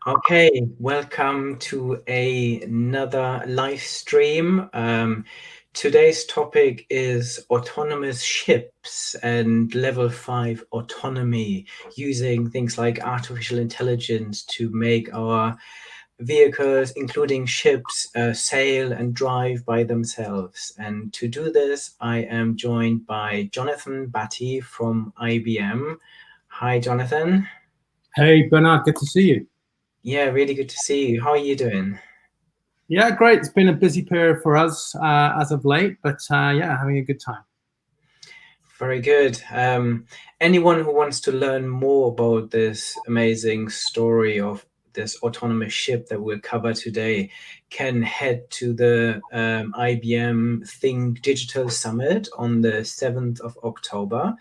Okay, welcome to another live stream. Today's topic is autonomous ships and level 5 autonomy, using things like artificial intelligence to make our vehicles, including ships, sail and drive by themselves. And to do this, I am joined by Jonathan Batty from IBM. Hi, Jonathan. Hey, Bernard, good to see you. Yeah, really good to see you. How are you doing? Yeah, great. It's been a busy period for us as of late, but yeah, having a good time. Very good. Anyone who wants to learn more about this amazing story of this autonomous ship that we'll cover today can head to the IBM Think Digital Summit on the 7th of October.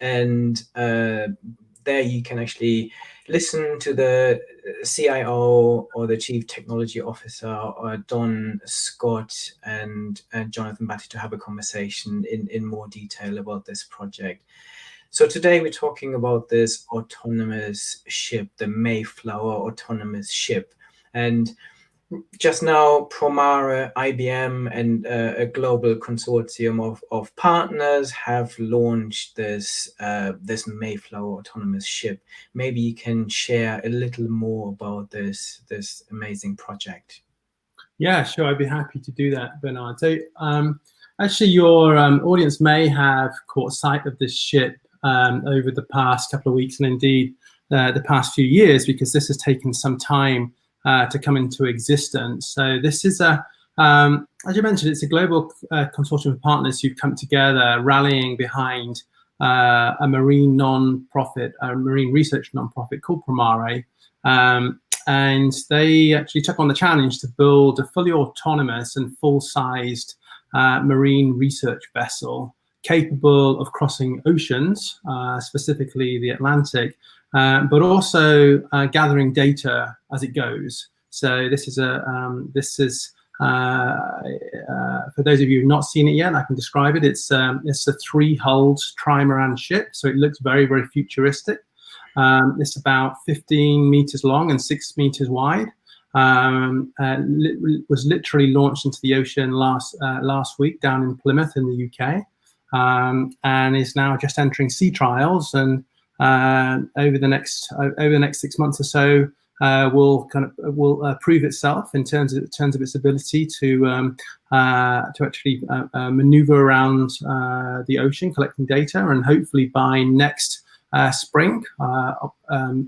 And there you can actually listen to the CIO or the Chief Technology Officer, or Don Scott and Jonathan Batty, to have a conversation in more detail about this project. So today we're talking about this autonomous ship, the Mayflower Autonomous Ship. And just now, Promare, IBM, and a global consortium of partners have launched this Mayflower autonomous ship. Maybe you can share a little more about this amazing project. Yeah, sure. I'd be happy to do that, Bernard. So actually, your audience may have caught sight of this ship over the past couple of weeks, and indeed the past few years, because this has taken some time to come into existence. So this is as you mentioned, it's a global consortium of partners who've come together, rallying behind a marine non-profit, a marine research non-profit called Promare. And they actually took on the challenge to build a fully autonomous and full-sized marine research vessel capable of crossing oceans, specifically the Atlantic, but also gathering data as it goes. So this is for those of you who've not seen it yet, I can describe it. It's a 3-hulled trimaran ship, so it looks very, very futuristic. It's about 15 meters long and 6 meters wide. Was literally launched into the ocean last week down in Plymouth in the UK, and is now just entering sea trials. And over the next 6 months or so, will prove itself in terms of its ability to actually maneuver around the ocean, collecting data, and hopefully by next spring,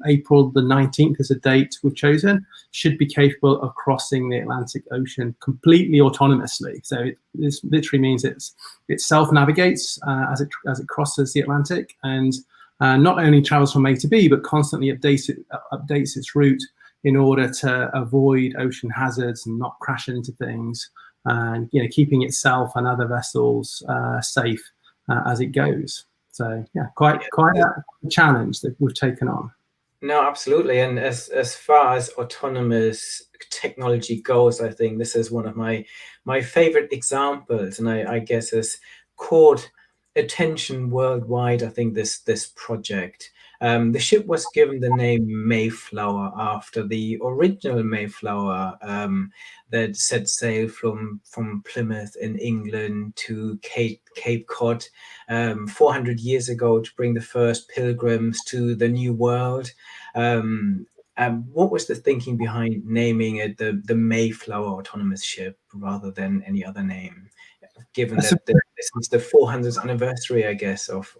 April the 19th is a date we've chosen, should be capable of crossing the Atlantic Ocean completely autonomously. So this literally means it self-navigates as it crosses the Atlantic, and not only travels from A to B, but constantly updates its route in order to avoid ocean hazards and not crash into things, and keeping itself and other vessels safe as it goes. So yeah, quite a challenge that we've taken on. No, absolutely. And as far as autonomous technology goes, I think this is one of my favorite examples, and I guess has caught attention worldwide. I think this project. The ship was given the name Mayflower after the original Mayflower that set sail from Plymouth in England to Cape Cod 400 years ago to bring the first pilgrims to the New World. What was the thinking behind naming it the Mayflower Autonomous Ship rather than any other name, given that this is the 400th anniversary, I guess, of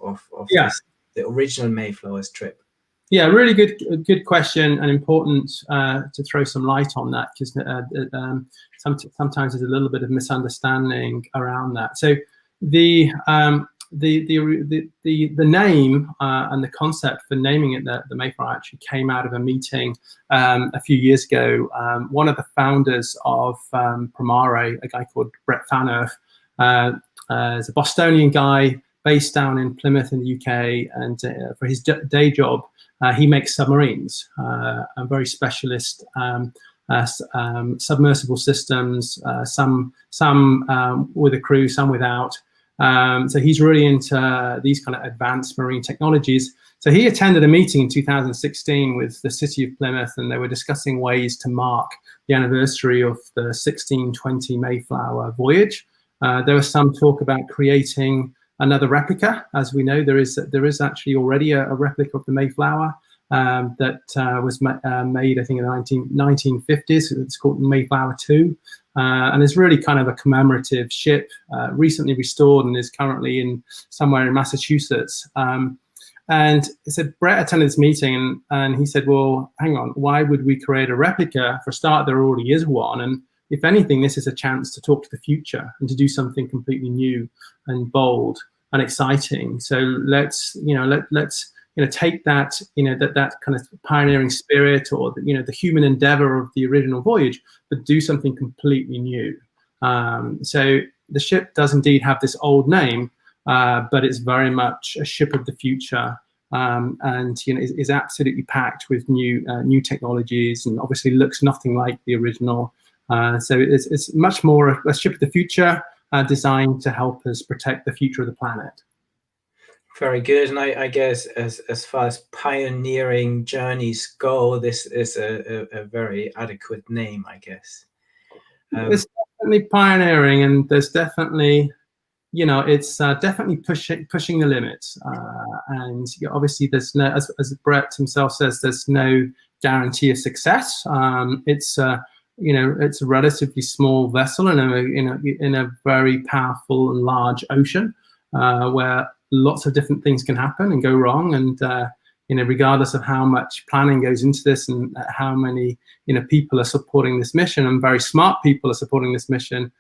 yeah. the original Mayflower's trip? Yeah, really good question, and important to throw some light on that, because sometimes there's a little bit of misunderstanding around that. So the name and the concept for naming it the Mayflower actually came out of a meeting a few years ago. One of the founders of Promare, a guy called Brett Phaneuf, is a Bostonian guy based down in Plymouth in the UK, and for his day job, he makes submarines, and very specialist submersible systems, some with a crew, some without. So he's really into these kind of advanced marine technologies. So he attended a meeting in 2016 with the city of Plymouth, and they were discussing ways to mark the anniversary of the 1620 Mayflower voyage. There was some talk about creating another replica. As we know, there is actually already a replica of the Mayflower that was made, I think, in the 1950s. It's called Mayflower 2. And it's really kind of a commemorative ship, recently restored, and is currently in somewhere in Massachusetts. And he said, Brett attended this meeting, and he said, well, hang on, why would we create a replica? For a start, there already is one. And if anything, this is a chance to talk to the future and to do something completely new and bold and exciting. So let's take that, that kind of pioneering spirit, or the human endeavor of the original voyage, but do something completely new. So the ship does indeed have this old name, but it's very much a ship of the future, and is absolutely packed with new technologies, and obviously looks nothing like the original. So it's much more a ship of the future, designed to help us protect the future of the planet. Very good. And I guess as far as pioneering journeys go, this is a very adequate name, I guess. It's definitely pioneering, and there's definitely, it's definitely pushing the limits. And obviously there's no, as Brett himself says, there's no guarantee of success. It's a relatively small vessel in a very powerful and large ocean, where lots of different things can happen and go wrong. And regardless of how much planning goes into this, and how many people are supporting this mission, and very smart people are supporting this mission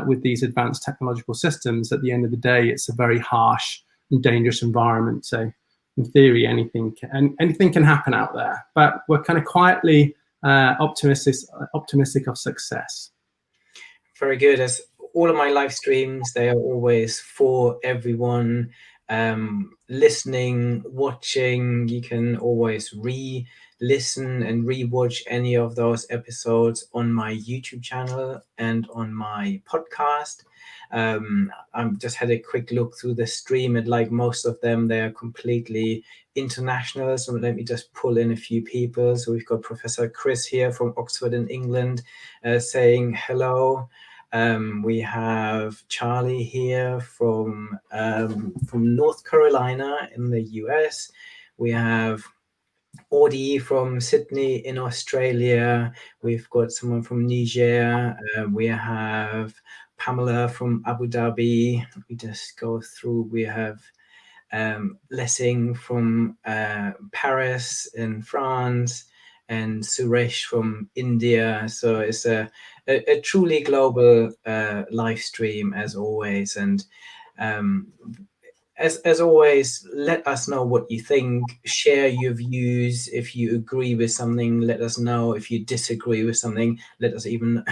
with these advanced technological systems, at the end of the day, it's a very harsh and dangerous environment. So in theory, anything can happen out there, but we're kind of quietly optimistic of success. Very good. As all of my live streams, they are always for everyone listening, watching. You can always re-listen and re-watch any of those episodes on my YouTube channel and on my podcast. I just had a quick look through the stream, and like most of them, they are completely international. So let me just pull in a few people. So we've got Professor Chris here from Oxford in England saying hello. We have Charlie here from North Carolina in the US. We have Audie from Sydney in Australia. We've got someone from Niger. We have Pamela from Abu Dhabi. Let me just go through. We have Lessing from Paris in France, and Suresh from India. So it's a truly global live stream, as always. And as always, let us know what you think. Share your views. If you agree with something, let us know. If you disagree with something, let us even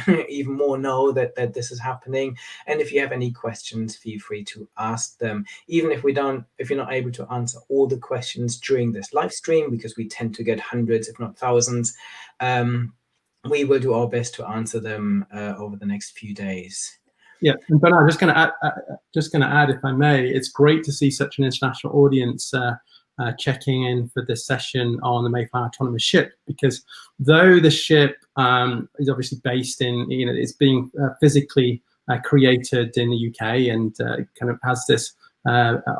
more know that this is happening. And if you have any questions, feel free to ask them. Even if you're not able to answer all the questions during this live stream, because we tend to get hundreds, if not thousands, we will do our best to answer them over the next few days. Yeah, and Bernard, just going to add, if I may, it's great to see such an international audience checking in for this session on the Mayflower Autonomous Ship, because though the ship is obviously based in, it's being physically created in the UK, and kind of has this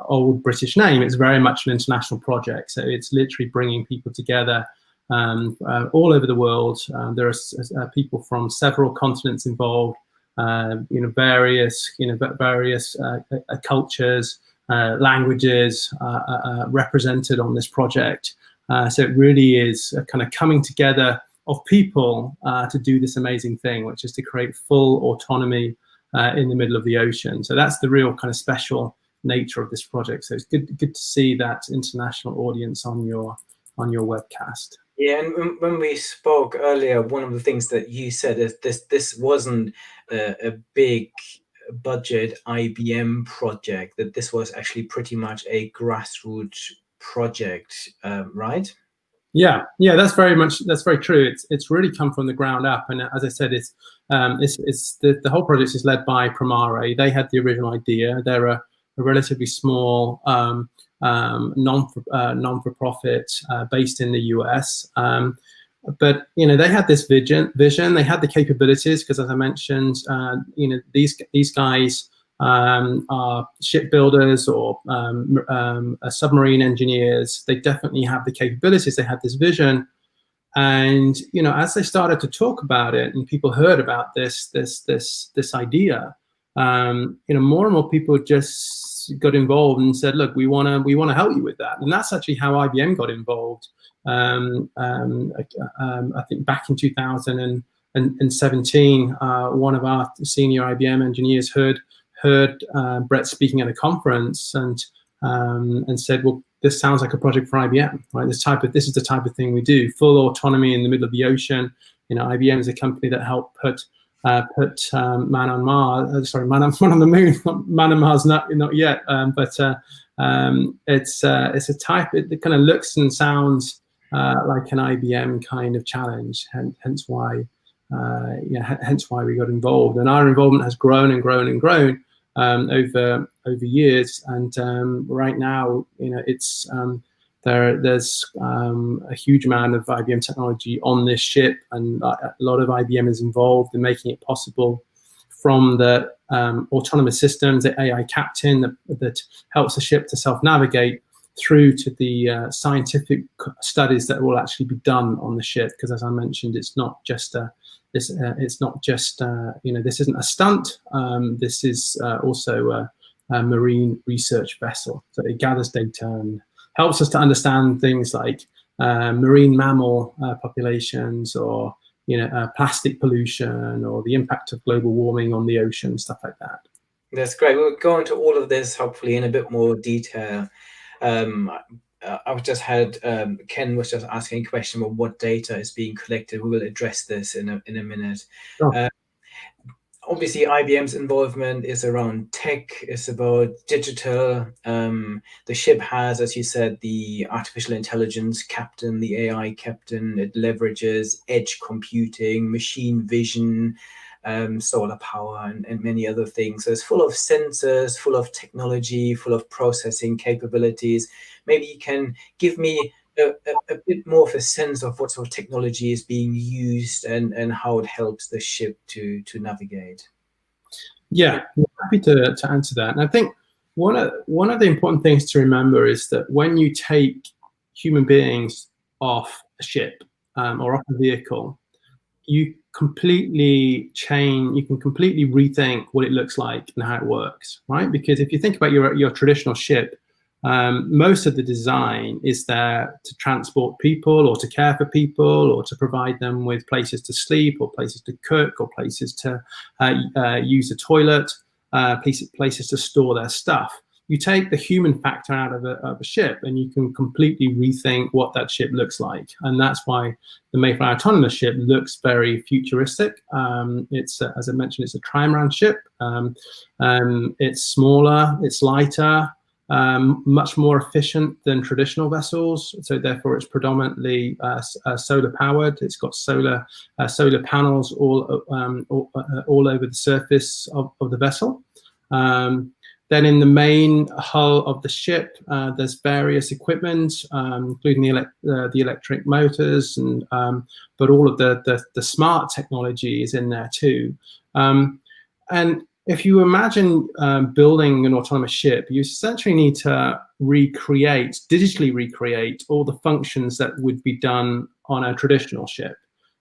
old British name, it's very much an international project. So it's literally bringing people together all over the world. There are people from several continents involved. Various cultures, languages represented on this project. So it really is a kind of coming together of people to do this amazing thing, which is to create full autonomy in the middle of the ocean. So that's the real kind of special nature of this project. So it's good to see that international audience on your webcast. Yeah, and when we spoke earlier, one of the things that you said is this wasn't a big budget IBM project, that this was actually pretty much a grassroots project, right? Yeah, that's very true. It's really come from the ground up, and as I said, it's the whole project is led by Primare. They had the original idea. They're a relatively small non-for-profit based in the US. But they had this vision. They had the capabilities because, as I mentioned, these guys are shipbuilders or submarine engineers. They definitely have the capabilities. They had this vision, and as they started to talk about it, and people heard about this idea, more and more people just got involved and said, "Look, we want to help you with that." And that's actually how IBM got involved. I think back in 2017, one of our senior IBM engineers heard Brett speaking at a conference and said, "Well, this sounds like a project for IBM, right? This is the type of thing we do. Full autonomy in the middle of the ocean." IBM is a company that helped put man on Mars. Sorry, man on the moon. Man on Mars, not yet. But it's a type. It kind of looks and sounds like an IBM kind of challenge. Hence why we got involved. And our involvement has grown and grown and grown over years. And right now, it's there's a huge amount of IBM technology on this ship, and a lot of IBM is involved in making it possible, from the autonomous systems, the AI captain that helps the ship to self-navigate, through to the scientific studies that will actually be done on the ship. Because, as I mentioned, it's not just this isn't a stunt. This is also a marine research vessel. So it gathers data and helps us to understand things like marine mammal populations, or plastic pollution, or the impact of global warming on the ocean, stuff like that. That's great. We'll go into all of this hopefully in a bit more detail. I've just had Ken was just asking a question about what data is being collected. We will address this in a minute. Sure. Obviously, IBM's involvement is around tech. It's about digital. The ship has, as you said, the artificial intelligence captain, the AI captain. It leverages edge computing, machine vision, solar power, and many other things. So it's full of sensors, full of technology, full of processing capabilities. Maybe you can give me a bit more of a sense of what sort of technology is being used and how it helps the ship to navigate. Yeah, I'm happy to answer that. And I think one of the important things to remember is that when you take human beings off a ship or off a vehicle, you can completely rethink what it looks like and how it works, right? Because if you think about your traditional ship, most of the design is there to transport people, or to care for people, or to provide them with places to sleep, or places to cook, or places to use a toilet, places to store their stuff. You take the human factor out of a ship, and you can completely rethink what that ship looks like. And that's why the Mayflower Autonomous Ship looks very futuristic. It's, as I mentioned, it's a trimaran ship. It's smaller, it's lighter, much more efficient than traditional vessels. So therefore, it's predominantly solar powered. It's got solar panels all over the surface of the vessel. Then in the main hull of the ship, there's various equipment, including the electric motors, and but all of the smart technology is in there too. And if you imagine building an autonomous ship, you essentially need to digitally recreate all the functions that would be done on a traditional ship,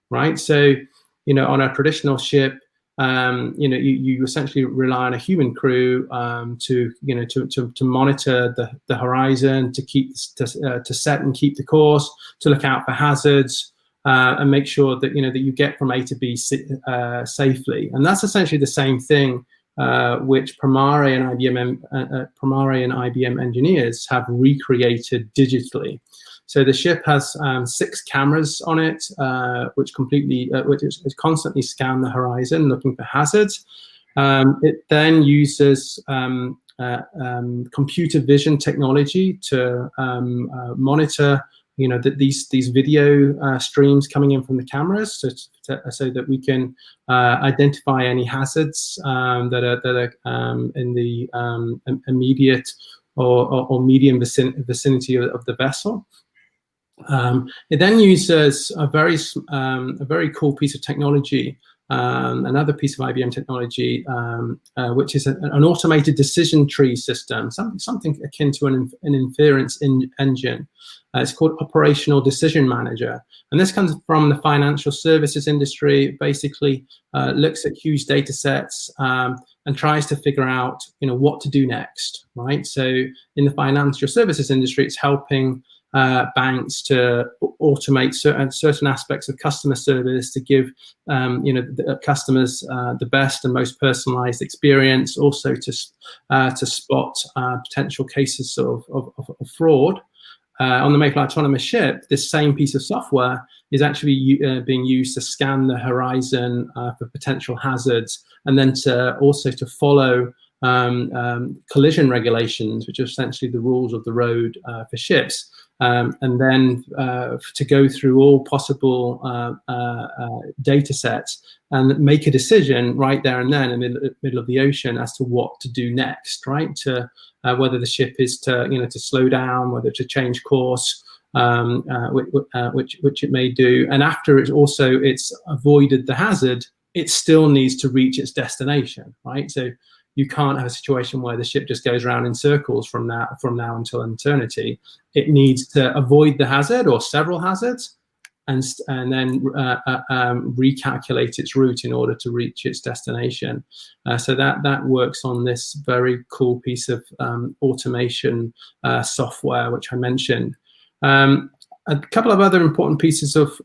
right? So, on a traditional ship, you essentially rely on a human crew to monitor the horizon, to set and keep the course, to look out for hazards, and make sure that that you get from A to B safely. And that's essentially the same thing which Primare and IBM engineers have recreated digitally. So the ship has 6 cameras on it, which constantly scan the horizon looking for hazards. It then uses computer vision technology to monitor these video streams coming in from the cameras, so that we can identify any hazards that are in the immediate or medium vicinity of the vessel. It then uses a very cool piece of technology, another piece of IBM technology, which is an automated decision tree system, something akin to an inference engine. It's called Operational Decision Manager. And this comes from the financial services industry. It basically looks at huge data sets and tries to figure out, what to do next, right? So in the financial services industry, it's helping banks to automate certain aspects of customer service to give the customers the best and most personalized experience, also to spot potential cases of fraud. On the Mayflower Autonomous Ship, this same piece of software is actually being used to scan the horizon for potential hazards, and then also to follow collision regulations, which are essentially the rules of the road for ships, and then to go through all possible data sets and make a decision right there and then in the middle of the ocean as to what to do next, right? To whether the ship is to slow down, whether to change course, which it may do, and after it's avoided the hazard, it still needs to reach its destination, right? So you can't have a situation where the ship just goes around in circles from now until eternity. It needs to avoid the hazard or several hazards, and then recalculate its route in order to reach its destination. So that works on this very cool piece of automation software, which I mentioned. A couple of other important pieces of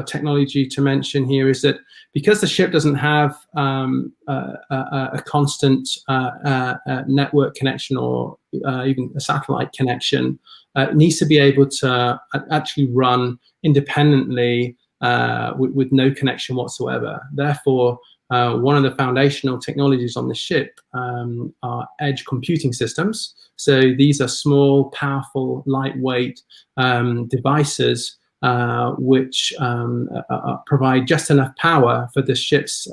technology to mention here is that because the ship doesn't have a constant network connection or even a satellite connection, it needs to be able to actually run independently with no connection whatsoever. Therefore, one of the foundational technologies on the ship are edge computing systems. So these are small, powerful, lightweight devices which provide just enough power for the ship's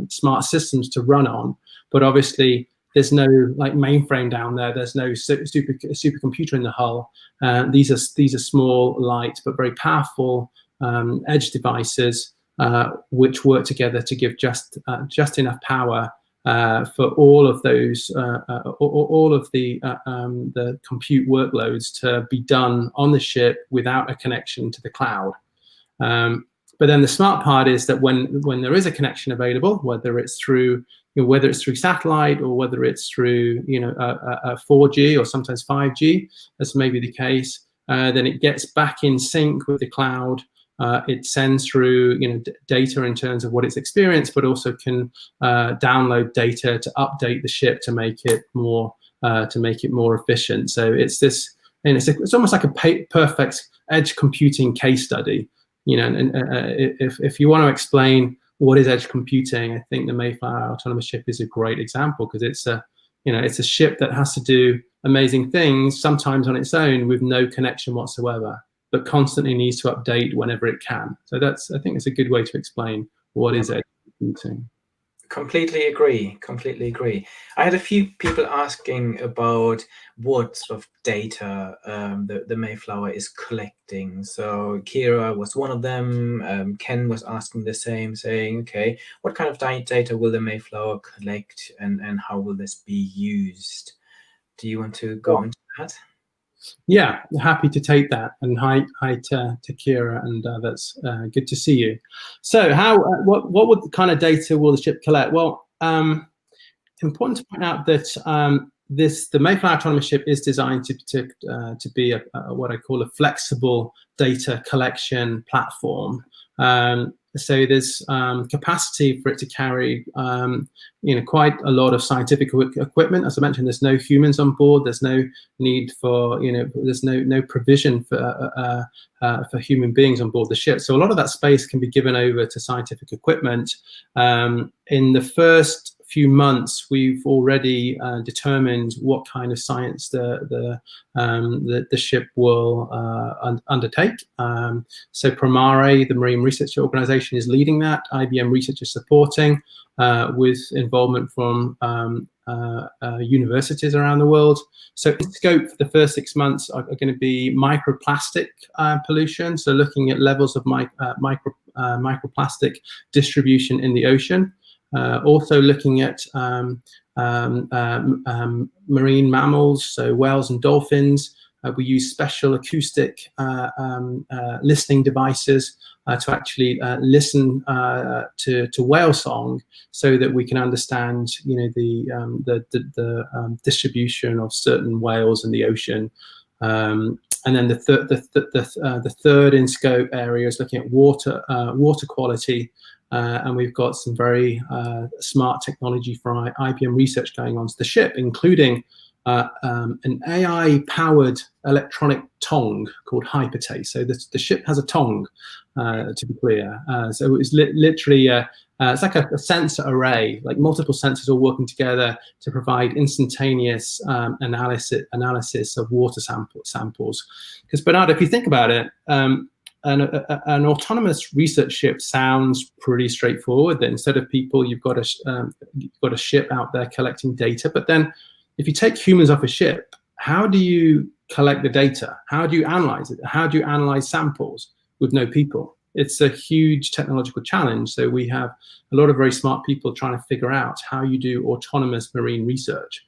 smart systems to run on. But obviously, there's no mainframe down there. There's no supercomputer in the hull. These are small, light, but very powerful edge devices which work together to give just enough power for all of those, all of the compute workloads to be done on the ship without a connection to the cloud. But then the smart part is that when there is a connection available, whether it's through satellite or whether it's through 4G or sometimes 5G, as may be the case, then it gets back in sync with the cloud. It sends through data in terms of what it's experienced, but also can download data to update the ship to make it more efficient. So it's this, and it's almost like a perfect edge computing case study. And if you want to explain what is edge computing, I think the Mayflower Autonomous Ship is a great example, because it's a ship that has to do amazing things, sometimes on its own with no connection whatsoever, but constantly needs to update whenever it can. So I think it's a good way to explain what is edge computing. Completely agree. I had a few people asking about what sort of data the Mayflower is collecting. So Kira was one of them. Ken was asking the same, saying, okay, what kind of data will the Mayflower collect, and how will this be used? Do you want to go into that? Yeah, happy to take that. And hi to Kira, and that's good to see you. So what kind of data will the ship collect? Well, important to point out that the Mayflower Autonomous Ship is designed to be what I call a flexible data collection platform. So there's capacity for it to carry quite a lot of scientific equipment. As I mentioned, there's no humans on board. There's no need for there's no provision for human beings on board the ship. So a lot of that space can be given over to scientific equipment. In the first few months, we've already determined what kind of science the ship will undertake. So Promare, the Marine Research Organization, is leading that. IBM Research is supporting, with involvement from universities around the world. So in scope for the first 6 months are going to be microplastic pollution, so looking at levels of microplastic distribution in the ocean. Also looking at marine mammals, so whales and dolphins. We use special acoustic listening devices to actually listen to whale song, so that we can understand, the distribution of certain whales in the ocean. And then the third in scope area is looking at water quality. And we've got some very smart technology for IBM research going on to the ship, including an AI-powered electronic tongue called Hypertaste. So the ship has a tongue, to be clear. So it's literally it's like a sensor array, like multiple sensors all working together to provide instantaneous analysis of water samples. Because Bernard, if you think about it, an autonomous research ship sounds pretty straightforward. That instead of people, you've got a ship out there collecting data. But then, if you take humans off a ship, how do you collect the data? How do you analyze it? How do you analyze samples with no people? It's a huge technological challenge. So we have a lot of very smart people trying to figure out how you do autonomous marine research.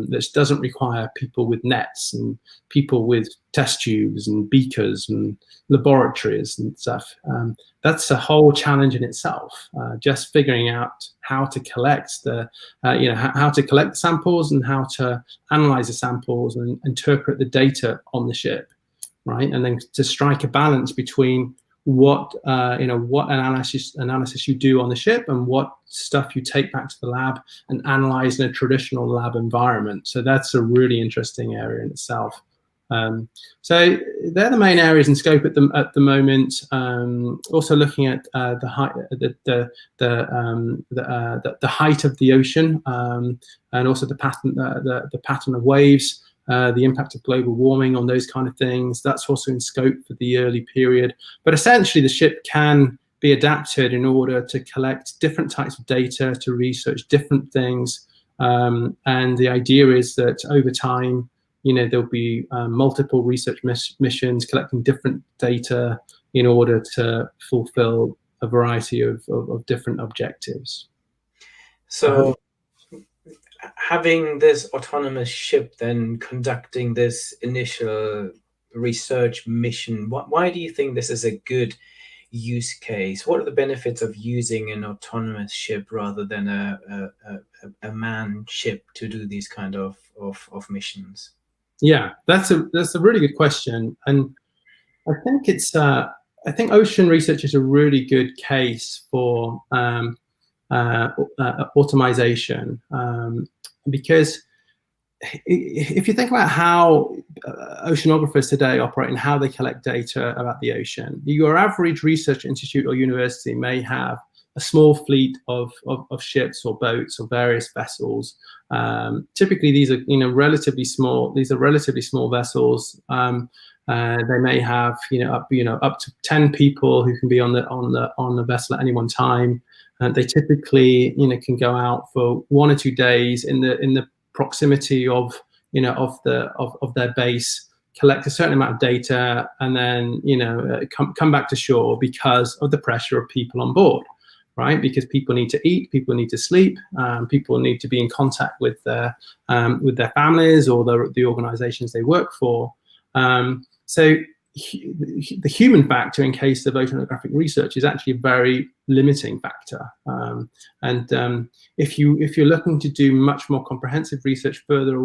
This doesn't require people with nets and people with test tubes and beakers and laboratories and stuff. That's a whole challenge in itself. Just figuring out how to collect how to collect the samples and how to analyze the samples and interpret the data on the ship, right? And then to strike a balance between what analysis you do on the ship and what stuff you take back to the lab and analyze in a traditional lab environment. So that's a really interesting area in itself. So they're the main areas in scope at the moment. Also looking at the height of the ocean, and also the pattern of waves. The impact of global warming on those kind of things. That's also in scope for the early period. But essentially, the ship can be adapted in order to collect different types of data, to research different things. And the idea is that over time, there'll be multiple research missions collecting different data in order to fulfill a variety of different objectives. So having this autonomous ship then conducting this initial research mission, why do you think this is a good use case? What are the benefits of using an autonomous ship rather than a manned ship to do these kind of missions? Yeah, that's a really good question, and I think I think ocean research is a really good case for automation, because if you think about how oceanographers today operate and how they collect data about the ocean, your average research institute or university may have a small fleet of ships or boats or various vessels. Typically, these are relatively small. These are relatively small vessels. They may have up to 10 people who can be on the vessel at any one time. They typically can go out for 1 or 2 days in the proximity of their base, collect a certain amount of data, and then come back to shore because of the pressure of people on board. Right, because people need to eat, people need to sleep, people need to be in contact with their families or the organizations they work for. So the human factor in case of oceanographic research is actually a very limiting factor. And if you're looking to do much more comprehensive research further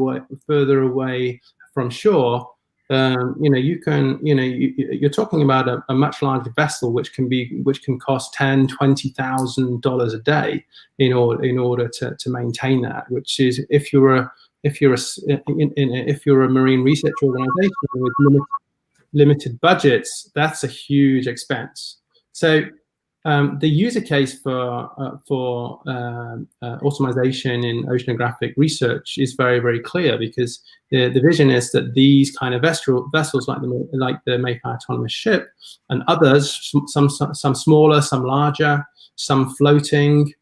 away from shore, you're talking about a much larger vessel which can cost $10,000-$20,000 a day in order to maintain that. Which is if you're a marine research organization with limited budgets, that's a huge expense. So The user case for automation in oceanographic research is very, very clear, because the vision is that these kind of vessels like the Mayflower Autonomous Ship and others, some smaller, some larger, some floating,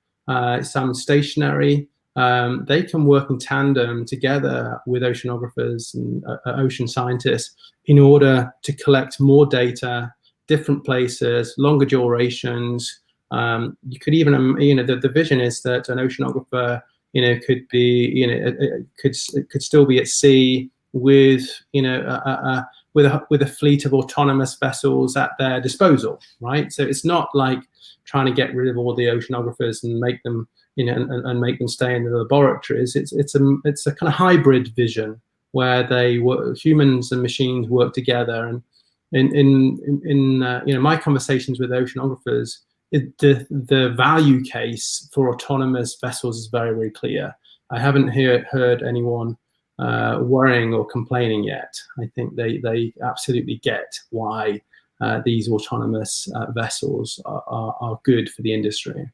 some stationary, they can work in tandem together with oceanographers and ocean scientists in order to collect more data, different places, longer durations. You could even, the vision is that an oceanographer, could be, could still be at sea with, with a fleet of autonomous vessels at their disposal, right? So it's not like trying to get rid of all the oceanographers and make them, and make them stay in the laboratories. It's a kind of hybrid vision where humans and machines work together. And in my conversations with oceanographers, the value case for autonomous vessels is very, very clear. I haven't heard anyone worrying or complaining yet. I think they absolutely get why these autonomous vessels are good for the industry.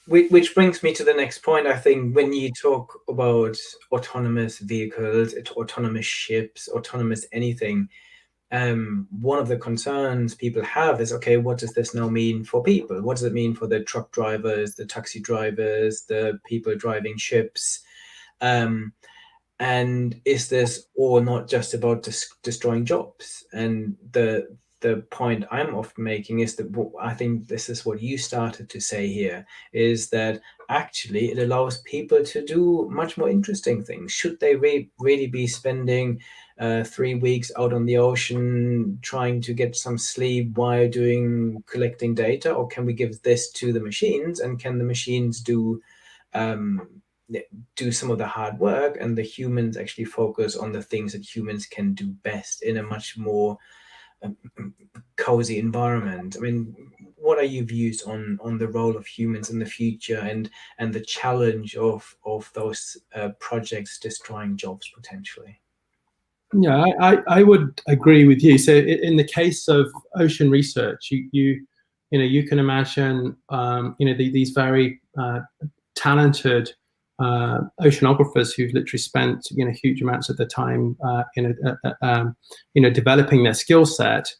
Which brings me to the next point. I think when you talk about autonomous vehicles, autonomous ships, autonomous anything, one of the concerns people have is, okay, what does this now mean for people? What does it mean for the truck drivers, the taxi drivers, the people driving ships? And is this all not just about destroying jobs? And the point I'm often making is that I think this is what you started to say here, is that actually it allows people to do much more interesting things. Should they really be spending 3 weeks out on the ocean trying to get some sleep while collecting data, or can we give this to the machines, and can the machines do some of the hard work, and the humans actually focus on the things that humans can do best in a much more cozy environment? I mean, what are your views on the role of humans in the future, and the challenge of those projects destroying jobs potentially? Yeah, I would agree with you. So in the case of ocean research, you can imagine these very talented oceanographers who've literally spent huge amounts of their time developing their skill set.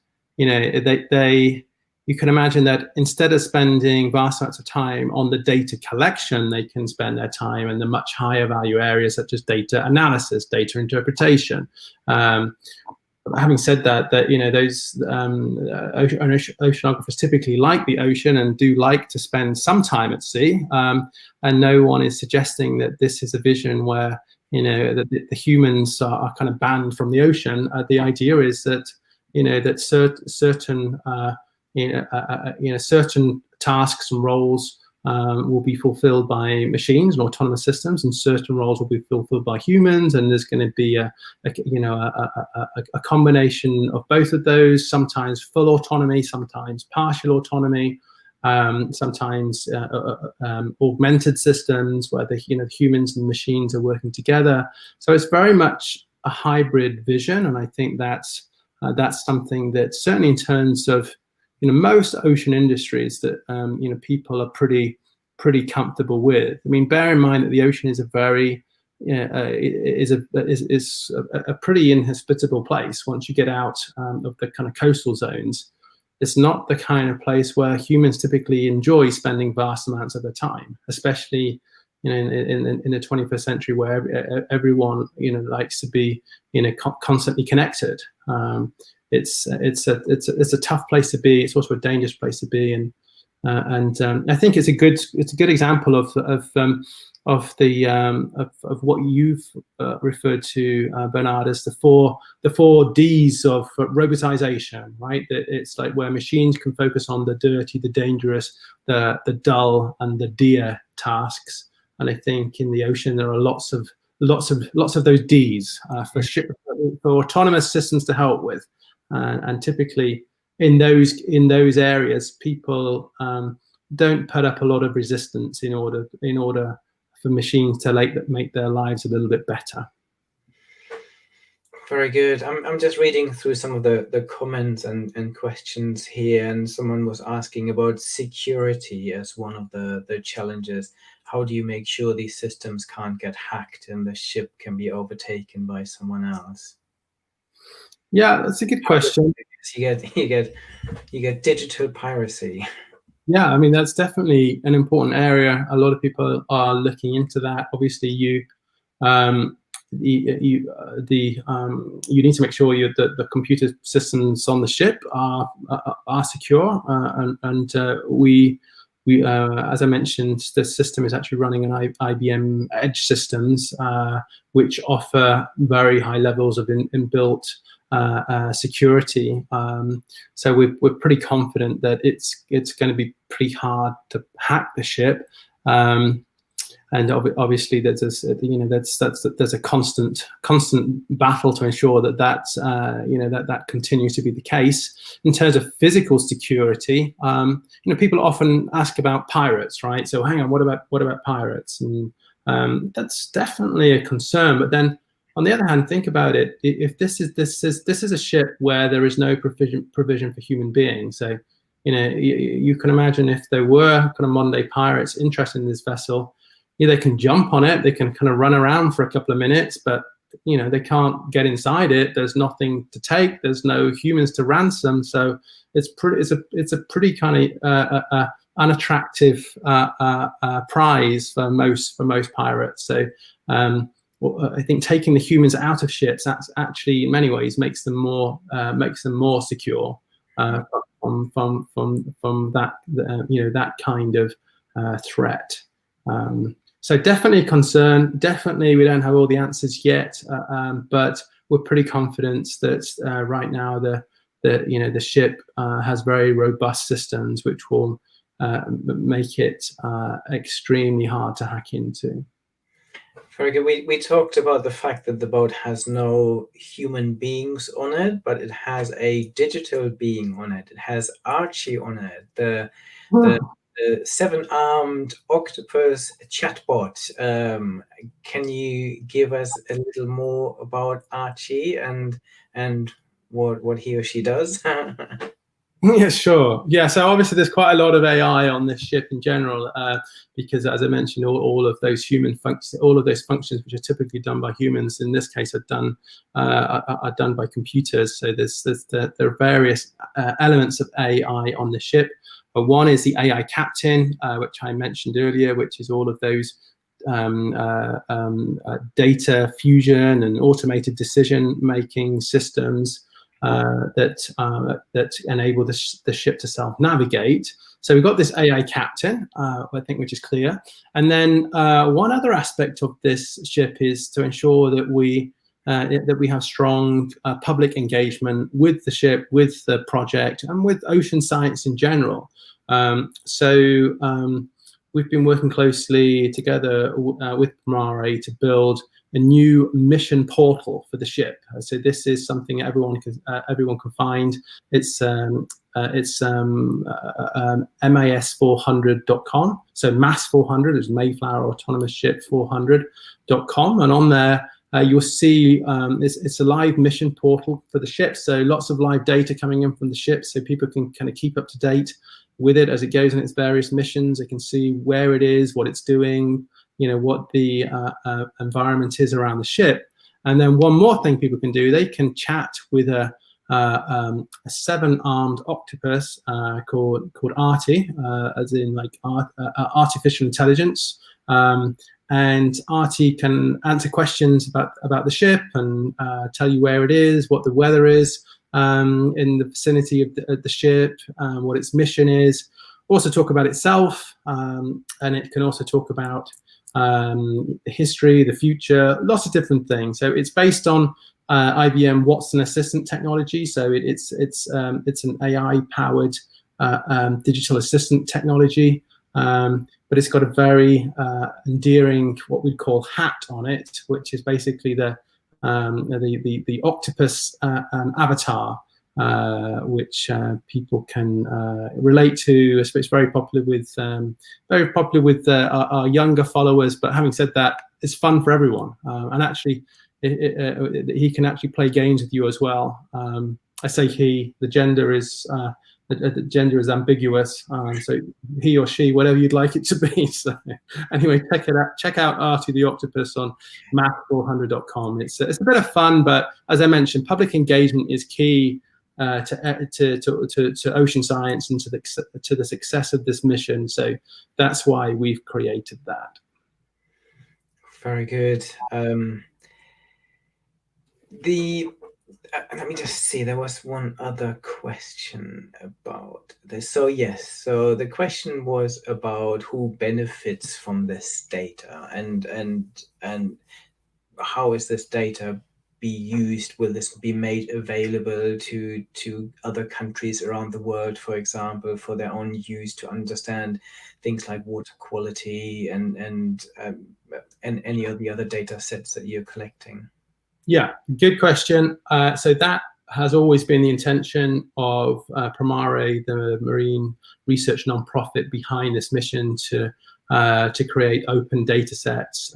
You can imagine that instead of spending vast amounts of time on the data collection, they can spend their time in the much higher value areas such as data analysis, data interpretation. Having said that, those oceanographers typically like the ocean and do like to spend some time at sea. And no one is suggesting that this is a vision where that the humans are kind of banned from the ocean. The idea is that that certain certain tasks and roles will be fulfilled by machines and autonomous systems, and certain roles will be fulfilled by humans. And there's going to be a combination of both of those. Sometimes full autonomy, sometimes partial autonomy, sometimes augmented systems where the humans and machines are working together. So it's very much a hybrid vision, and I think that's something that certainly in terms of most ocean industries that people are pretty comfortable with. I mean, bear in mind that the ocean is a very is a pretty inhospitable place. Once you get out of the kind of coastal zones, it's not the kind of place where humans typically enjoy spending vast amounts of their time, especially in the 21st century, where everyone likes to be constantly connected. It's a tough place to be. It's also a dangerous place to be, and I think it's a good example of what you've referred to, Bernard, as the four Ds of robotization, right? It's like where machines can focus on the dirty, the dangerous, the dull, and the dear tasks. And I think in the ocean there are lots of those Ds for autonomous systems to help with. And typically in those areas, people don't put up a lot of resistance in order for machines to make their lives a little bit better. Very good. I'm just reading through some of the comments and questions here, and someone was asking about security as one of the challenges. How do you make sure these systems can't get hacked and the ship can be overtaken by someone else? Yeah, that's a good question. You get digital piracy. Yeah, I mean, that's definitely an important area. A lot of people are looking into that. Obviously, um, you need to make sure the computer systems on the ship are secure, we as I mentioned, the system is actually running on IBM edge systems, which offer very high levels of inbuilt security. So we're pretty confident that it's going to be pretty hard to hack the ship. And obviously, there's a constant battle to ensure that continues to be the case. In terms of physical security, people often ask about pirates, right? So hang on, what about pirates? And that's definitely a concern. But then, on the other hand, think about it. If this is a ship where there is no provision for human beings, so you can imagine if there were kind of modern day pirates interested in this vessel. They can jump on it, they can kind of run around for a couple of minutes, but they can't get inside it. There's nothing to take. There's no humans to ransom. So it's a pretty kind of unattractive prize for most pirates. So I think taking the humans out of ships, that's actually in many ways makes them more secure from that that kind of threat. So definitely a concern. Definitely, we don't have all the answers yet, but we're pretty confident that right now the ship has very robust systems which will make it extremely hard to hack into. Very good. We talked about the fact that the boat has no human beings on it, but it has a digital being on it. It has Archie on it, the 7-armed octopus chatbot. Can you give us a little more about Archie and what he or she does? Yeah, sure. Yeah, so obviously there's quite a lot of AI on this ship in general, because as I mentioned, all of those all of those functions which are typically done by humans, in this case, are done by computers. So there are various elements of AI on the ship. One is the AI captain, which I mentioned earlier, which is all of those data fusion and automated decision-making systems that enable the ship to self-navigate. So we've got this AI captain, I think, which is clear. And then one other aspect of this ship is to ensure that we have strong public engagement with the ship, with the project, and with ocean science in general. We've been working closely together with Mare to build a new mission portal for the ship. So this is something everyone can find. It's MAS400.com. So MAS400 is Mayflower Autonomous Ship 400.com, and on there you'll see it's a live mission portal for the ship. So lots of live data coming in from the ship, so people can kind of keep up to date with it as it goes in its various missions. They can see where it is, what it's doing, what the environment is around the ship. And then one more thing people can do, they can chat with a 7-armed octopus called Artie, as in like artificial intelligence. And Artie can answer questions about the ship and tell you where it is, what the weather is in the vicinity of the ship, what its mission is. Also talk about itself, and it can also talk about the history, the future, lots of different things. So it's based on IBM Watson Assistant technology. So it's an AI-powered digital assistant technology, but it's got a very endearing, what we call, hat on it, which is basically the octopus avatar, which people can relate to. It's very popular with our younger followers. But having said that, it's fun for everyone. And actually, he can actually play games with you as well. I say he, the gender is ambiguous, so he or she, whatever you'd like it to be. So anyway, check out Artie the Octopus on math400.com. It's a bit of fun, but as I mentioned, public engagement is key to ocean science and to the success of this mission. So that's why we've created that. Very good. Let me just see, there was one other question about this. So yes, so the question was about who benefits from this data, and how is this data be used? Will this be made available to other countries around the world, for example, for their own use, to understand things like water quality and any of the other data sets that you're collecting? Yeah, good question. So that has always been the intention of Primare, the marine research nonprofit behind this mission, to create open data sets.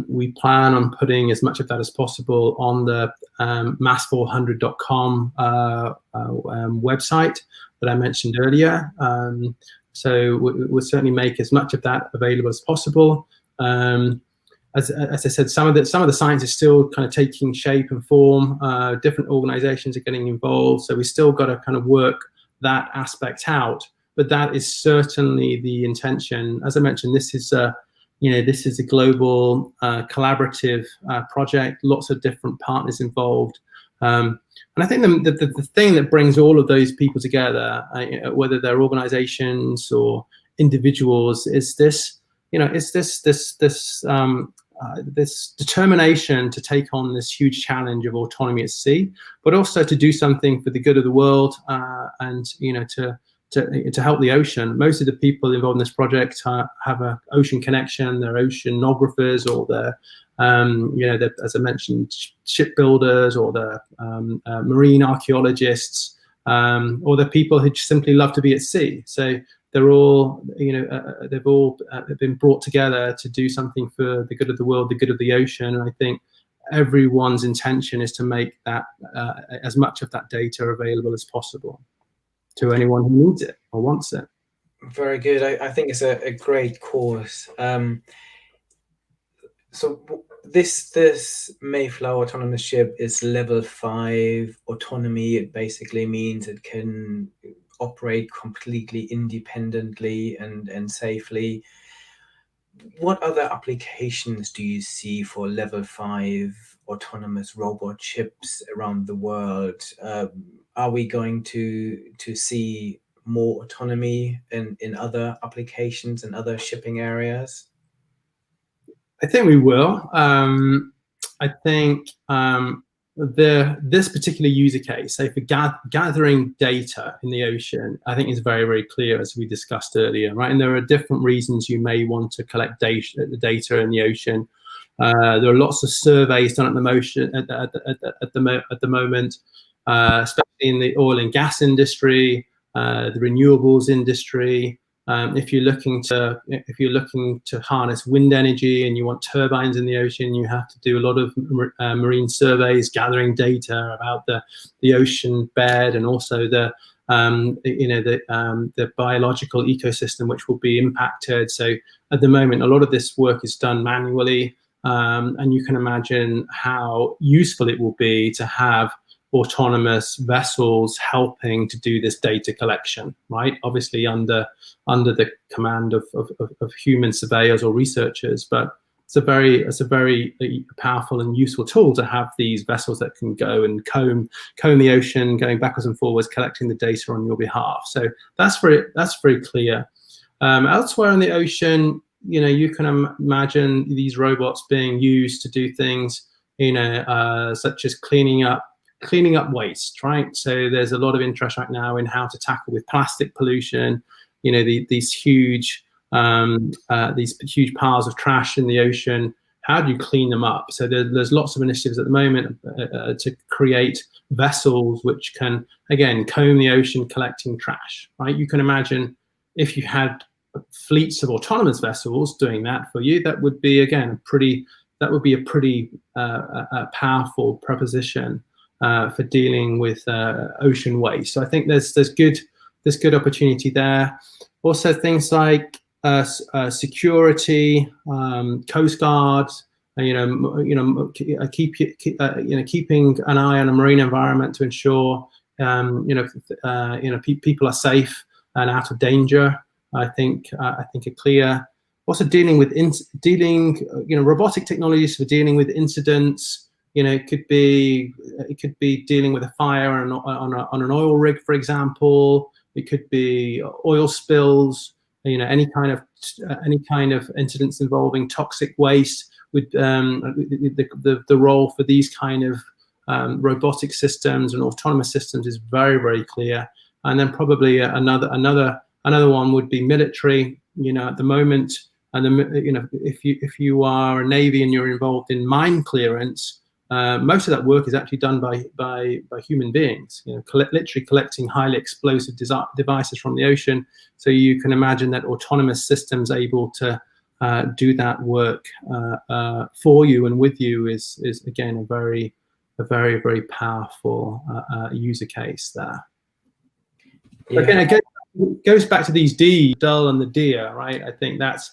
We plan on putting as much of that as possible on the mass400.com website that I mentioned earlier. So we'll certainly make as much of that available as possible. As I said, some of the science is still kind of taking shape and form. Different organizations are getting involved, so we still got to kind of work that aspect out. But that is certainly the intention. As I mentioned, this is a global collaborative project. Lots of different partners involved, and I think the thing that brings all of those people together, whether they're organizations or individuals, is this. This determination to take on this huge challenge of autonomy at sea, but also to do something for the good of the world, and to help the ocean. Most of the people involved in this project have an ocean connection. They're oceanographers, or they're as I mentioned, shipbuilders, or they're marine archaeologists, or they're people who just simply love to be at sea. So they're all, they've all been brought together to do something for the good of the world, the good of the ocean. And I think everyone's intention is to make that as much of that data available as possible to anyone who needs it or wants it. Very good. I think it's a great course. So this Mayflower Autonomous Ship is level 5 autonomy. It basically means it can operate completely independently and safely. What other applications do you see for level 5 autonomous robot ships around the world? Are we going to see more autonomy in other applications and other shipping areas? I think we will. I think this particular user case, so for gathering data in the ocean, I think is very, very clear, as we discussed earlier, right? And there are different reasons you may want to collect data in the ocean. There are lots of surveys done at the moment, especially in the oil and gas industry, the renewables industry. If you're looking to harness wind energy and you want turbines in the ocean, you have to do a lot of marine surveys, gathering data about the ocean bed, and also the biological ecosystem which will be impacted. So at the moment, a lot of this work is done manually, and you can imagine how useful it will be to have autonomous vessels helping to do this data collection, right? Obviously under the command of human surveyors or researchers, but it's a very powerful and useful tool to have these vessels that can go and comb the ocean, going backwards and forwards, collecting the data on your behalf. So that's very clear. Elsewhere in the ocean, you can imagine these robots being used to do things, such as cleaning up waste, right? So there's a lot of interest right now in how to tackle with plastic pollution, these huge piles of trash in the ocean. How do you clean them up? So there's lots of initiatives at the moment to create vessels which can, again, comb the ocean collecting trash, right? You can imagine if you had fleets of autonomous vessels doing that for you, that would be, again, would be a pretty powerful proposition for dealing with ocean waste. So I think there's good opportunity there. Also things like security, Coast Guard, keeping an eye on a marine environment to ensure people are safe and out of danger. I think are clear. Also dealing with robotic technologies for dealing with incidents. It could be dealing with a fire on an oil rig, for example. It could be oil spills. Any kind of incidents involving toxic waste. With the role for these kind of robotic systems and autonomous systems is very, very clear. And then probably another one would be military. At the moment, and if you are a Navy and you're involved in mine clearance, most of that work is actually done by human beings. Literally collecting highly explosive devices from the ocean. So you can imagine that autonomous systems able to do that work for you and with you is again a very, very powerful user case there. Yeah. Again, it goes back to these D, dull and the deer, right? I think that's,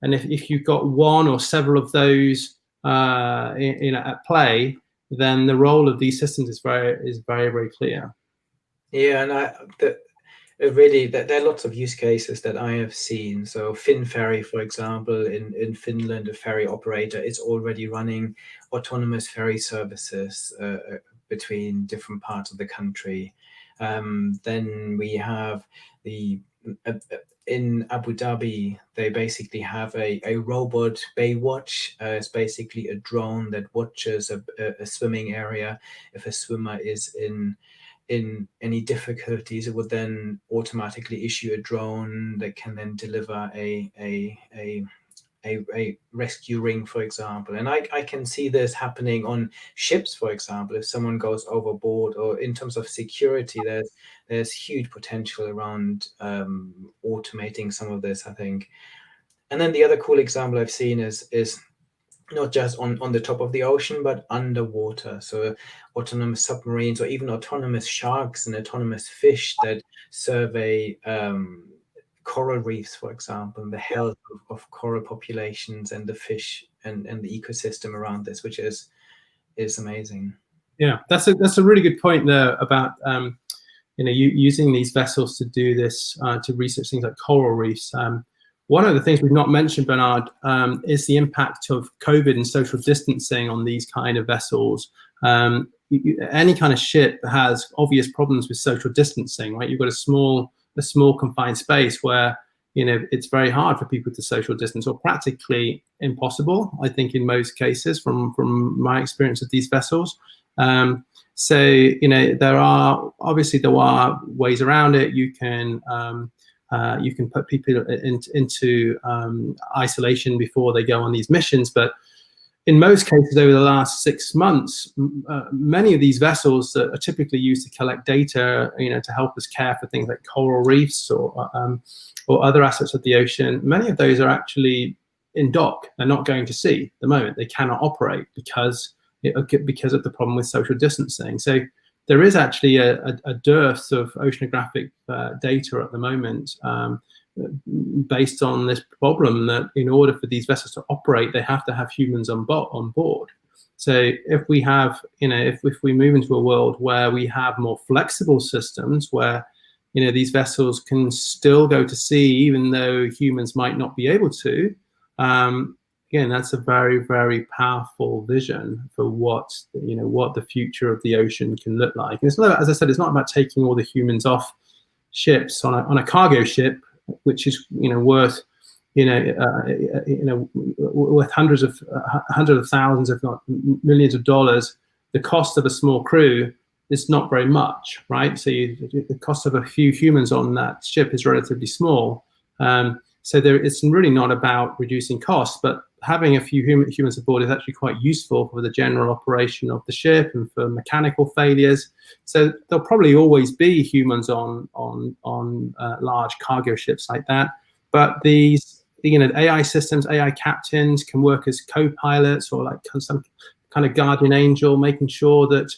and if you've got one or several of those at play, then the role of these systems is very, very clear. Yeah, and really, there are lots of use cases that I have seen. So Finferry, for example, in Finland, a ferry operator is already running autonomous ferry services between different parts of the country. Then we have in Abu Dhabi, they basically have a robot Baywatch. It's basically a drone that watches a swimming area. If a swimmer is in any difficulties, it would then automatically issue a drone that can then deliver a rescue ring, for example. And I can see this happening on ships, for example. If someone goes overboard, or in terms of security, there's huge potential around automating some of this, I think. And then the other cool example I've seen is not just on the top of the ocean, but underwater. So autonomous submarines, or even autonomous sharks and autonomous fish that survey coral reefs, for example, and the health of coral populations and the fish and the ecosystem around this, which is amazing. Yeah, that's a really good point there about using these vessels to do this, to research things like coral reefs. One of the things we've not mentioned, Bernard, is the impact of COVID and social distancing on these kind of vessels. Any kind of ship has obvious problems with social distancing, right? You've got a small confined space where it's very hard for people to social distance, or practically impossible, I think, in most cases from my experience of these vessels. So there are ways around it. You can put people into isolation before they go on these missions, but in most cases over the last 6 months, many of these vessels that are typically used to collect data, to help us care for things like coral reefs or other assets of the ocean, many of those are actually in dock. They're not going to sea at the moment. They cannot operate because of the problem with social distancing. So there is actually a dearth of oceanographic data at the moment, based on this problem that in order for these vessels to operate, they have to have humans on board. So if we have, if we move into a world where we have more flexible systems, where these vessels can still go to sea even though humans might not be able to, again, that's a very, very powerful vision for what the future of the ocean can look like. And it's not, as I said, it's not about taking all the humans off ships on a cargo ship, which is worth worth hundreds of thousands, if not millions of dollars. The cost of a small crew is not very much, right? So the cost of a few humans on that ship is relatively small. So it's really not about reducing costs, but having a few humans aboard is actually quite useful for the general operation of the ship and for mechanical failures. So there'll probably always be humans on large cargo ships like that. But these AI systems, AI captains can work as co-pilots or like some kind of guardian angel, making sure that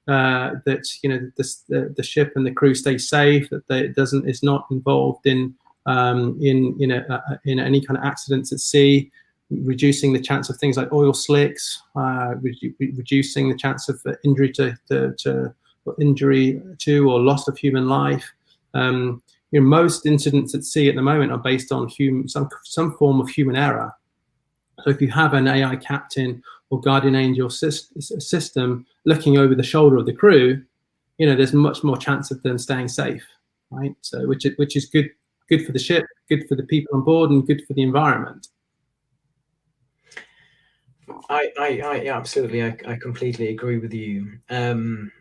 the ship and the crew stay safe, that is not involved in any kind of accidents at sea, reducing the chance of things like oil slicks, reducing the chance of injury to or loss of human life. Most incidents at sea at the moment are based on some form of human error. So if you have an AI captain or guardian angel system looking over the shoulder of the crew, there's much more chance of them staying safe, right? So which is good for the ship, good for the people on board, and good for the environment. I absolutely, I completely agree with you. I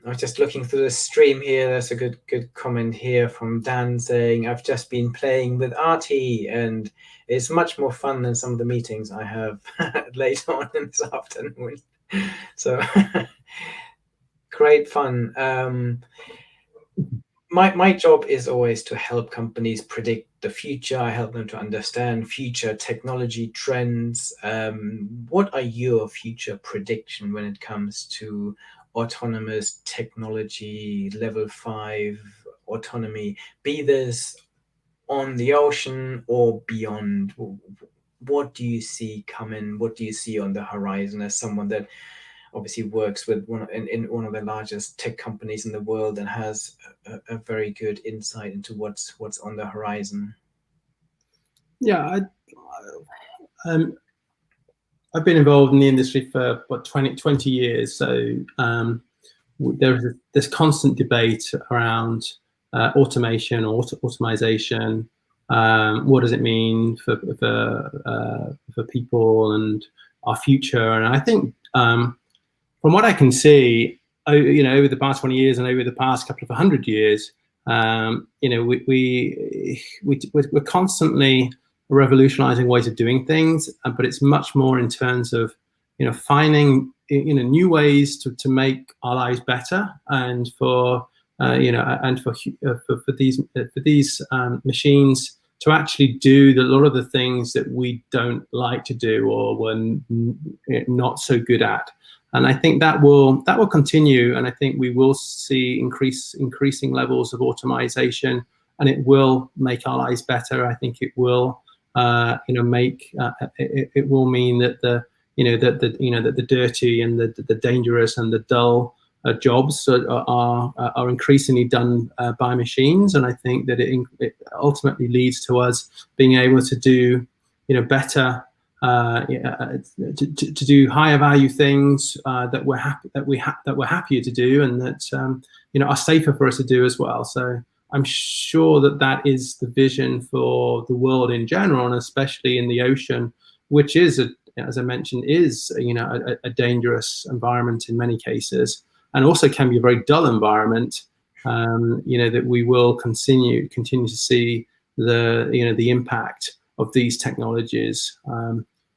was just looking through the stream here. There's a good comment here from Dan saying, "I've just been playing with Artie, and it's much more fun than some of the meetings I have later on in this afternoon." So great fun. My job is always to help companies predict the future. I help them to understand future technology trends. What are your future prediction when it comes to autonomous technology, level 5 autonomy, be this on the ocean or beyond? What do you see coming? What do you see on the horizon as someone that obviously works with in one of the largest tech companies in the world and has a very good insight into what's on the horizon? Yeah, I've been involved in the industry for 20 years. So there's this constant debate around automation or automation. What does it mean for people and our future? And I think from what I can see, over the past 20 years and over the past couple of 100 years, we're constantly revolutionizing ways of doing things, but it's much more in terms of finding new ways to make our lives better, and for these machines to actually do a lot of the things that we don't like to do or we're not so good at. And I think that will continue, and I think we will see increasing levels of automation, and it will make our lives better. I think it will it will mean that the dirty and the dangerous and the dull jobs are increasingly done by machines, and I think that it ultimately leads to us being able to do better, to do higher value things that we're happier to do, and that are safer for us to do as well. So I'm sure that is the vision for the world in general, and especially in the ocean, which is, as I mentioned, is a dangerous environment in many cases, and also can be a very dull environment. That we will continue to see the impact of these technologies,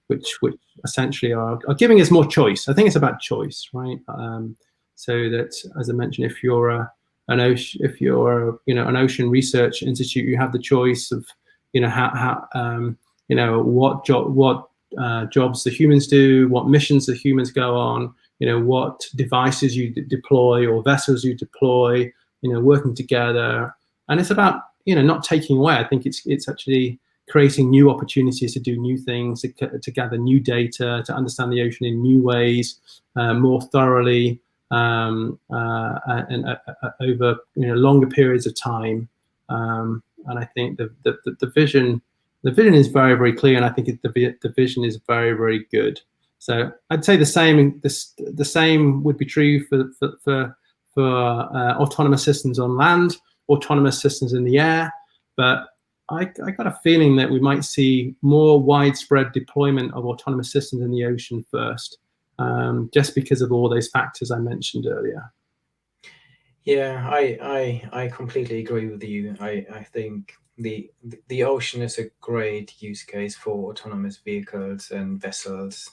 which essentially are giving us more choice. I think it's about choice, right? So that, as I mentioned, if you're an ocean research institute, you have the choice of what jobs the humans do, what missions the humans go on, what devices you deploy or vessels you deploy, working together. And it's about not taking away. I think it's actually creating new opportunities to do new things, to gather new data, to understand the ocean in new ways, more thoroughly, and over longer periods of time. And I think the vision is very, very clear, and I think the vision is very, very good. So I'd say the same would be true for autonomous systems on land, autonomous systems in the air. But I got a feeling that we might see more widespread deployment of autonomous systems in the ocean first, just because of all those factors I mentioned earlier. Yeah, I completely agree with you. I think the ocean is a great use case for autonomous vehicles and vessels.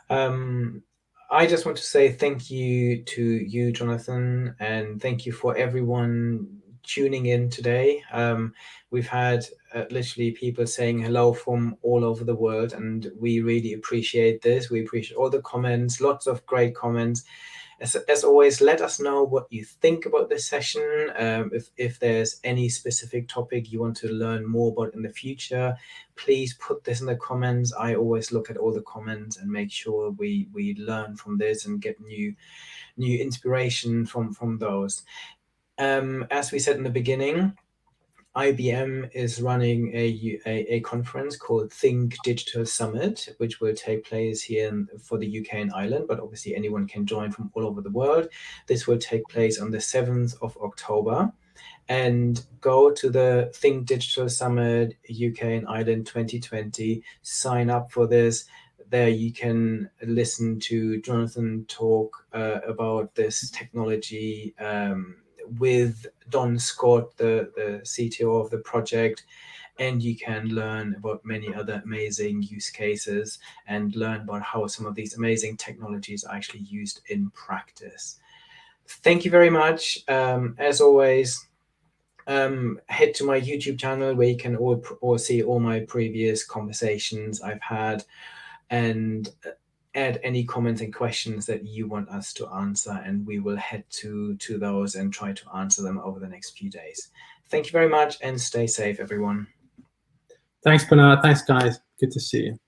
I just want to say thank you to you, Jonathan, and thank you for everyone tuning in today. We've had literally people saying hello from all over the world, and we really appreciate this. We appreciate all the comments, lots of great comments. As always, let us know what you think about this session. If there's any specific topic you want to learn more about in the future, please put this in the comments. I always look at all the comments and make sure we learn from this and get new inspiration from those. As we said in the beginning, IBM is running a conference called Think Digital Summit, which will take place here for the UK and Ireland, but obviously anyone can join from all over the world. This will take place on the 7th of October. And go to the Think Digital Summit UK and Ireland 2020, sign up for this. There you can listen to Jonathan talk about this technology with Don Scott, the CTO of the project, and you can learn about many other amazing use cases and learn about how some of these amazing technologies are actually used in practice. Thank you very much. As always, head to my YouTube channel where you can all see all my previous conversations I've had, and add any comments and questions that you want us to answer, and we will head to those and try to answer them over the next few days. Thank you very much, and stay safe, everyone. Thanks, Bernard. Thanks, guys. Good to see you.